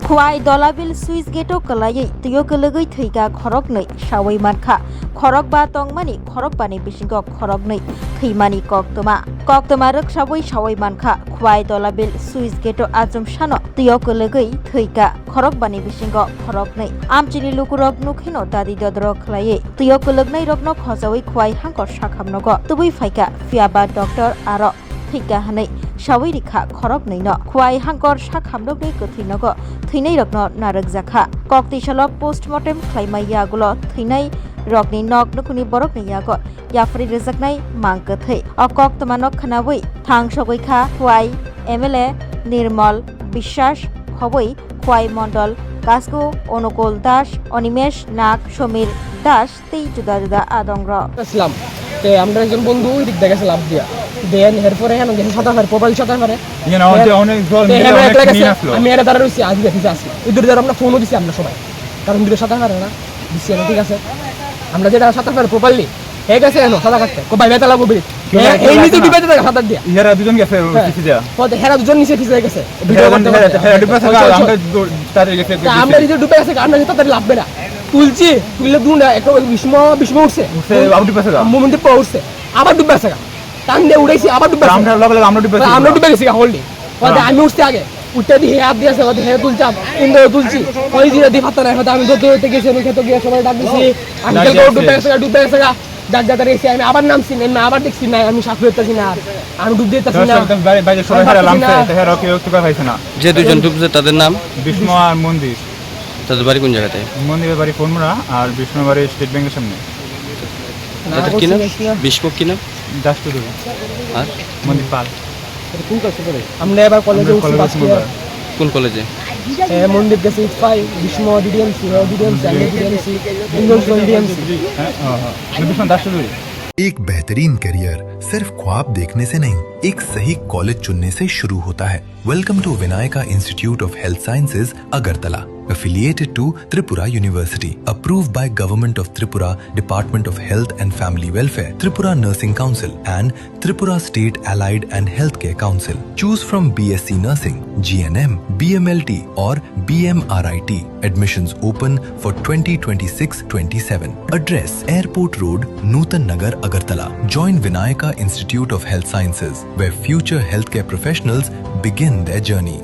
Khwai dolabil Swiss geto kalayai tiyo kalagay thiga khorok nei sawai mankha khorok ba tongmani khorok bani bisingo khorok nei thimani koktoma rok sawai mankha Khwai dolabil Swiss geto ajum shano tiyo kalagay thiga khorok bani bisingo khorok nei amchini lukurok nukhino dadi dodrok klayai tiyo kalagnai rokno khojawai Khwai hangkor sakhamnogo tubui phaika fiaba doctor aro thiga hanai sawai rikha khorok nei no Khwai hangkor sakhamnok nei kothinogo theinai rokno narak jakha kokti salo postmortem khlaimaya gulo theinai rokni nok nukuni borok ni yago yafri rejaknai mangkathai okok tamanok khanawai thang sogoikha Khwai MLA Nirmal Bishwas khoboi Khwai Mondol Kasku Onukul Das Onimesh Nak Somir Das tei juda juda adongro আসলাম তে আমরা একজন বন্ধু ওই দিক থেকে লাভ দিয়া দেন এরপরে হেন গেছে সাদা ফার প্রোফাইল সাদা ফারে অনেক জল মিলে অনেক নিয়ে আসলো আমি এর দ্বারা রইছি আজ দেখি আসি ওই দূরে আমরা ফোনও দিছি আমরা সবাই কারণ দূরে সাদা ফারে না দিছি না ঠিক আছে আমরা যেটা সাদা ফার প্রোফাইল হে গেছে এনো সাদা কাটতে কো ভাই বেতা লাগবো বিড়ি এই নিতে ডিবেতে দেখা সাদা দিয়া ইহারা দুজন গেছে কিছু দিয়া পরে হেরা দুজন নিচে ফিসে গেছে ভিডিও করতে হেরা ডিবে থাকা আমরা তাদের গেছে আমরা নিজে ডুবে আছে আমরা তাদের লাভবে না তুলছি তুললে দূর না একটা বিস্ম উঠছে আবার ডিবে থাকা মোমেন্টে পড়ছে আবার ডুবে আছে টান দিয়ে উড়াইছি আবার ডুবে আমরা লগে আমরা ডুবে গেছি হোল্ডি পরে আমি উঠতে আগে উঠতে দিয়ে হাত দিয়েছে ওদের হেরে তুলছি ইন্দো তুলছি ওই জিরা দিয়ে ফাতা নাই আমি ধরতে গেছি আমি খেতে গিয়ে সবাই ডাক দিছি আঙ্কেল ডুবে গেছে ডাক ডাক রেসে আমি আবার নামছি না আবার দেখছি না আমি সাফ হইতাছি না আমি ডুব দিতেছি না বাইরে সবাই হেরা লামছে হেরা কেউ একটু পাইছে না যে দুজন ডুবছে তাদের নাম বিষ্ণু আর মন্দির তাদের বাড়ি কোন জায়গাতে মন্দিরের বাড়ি ফোনমুড়া আর বিষ্ণু বাড়ি স্টেট ব্যাংকের সামনে তাদের কি নাম বিষ্ণু কি নাম দাসটু দেবে আর মন্দির পাল কোন কাছে পড়ে আমরা এবার কলেজে উঠছি কোন কলেজে মন্দির গেছে ইফাই বিষ্ণু ডিডিএমসি ডিডিএমসি ডিডিএমসি বিষ্ণু দাসটু দেবে एक बेहतरीन करियर सिर्फ ख्वाब देखने से नहीं, एक सही कॉलेज चुनने से शुरू होता है। Welcome to Vinayaka Institute of Health Sciences Agartala, affiliated to Tripura University, approved by Government of Tripura, Department of Health and Family Welfare, Tripura Nursing Council and Tripura State Allied and Healthcare Council. Choose from BSc Nursing, GNM, BMLT or BMRIT. Admissions open for 2026-27. Address Airport Road, Nutan Nagar, Agartala. Join Vinayaka Institute of Health Sciences, where future healthcare professionals begin their journey.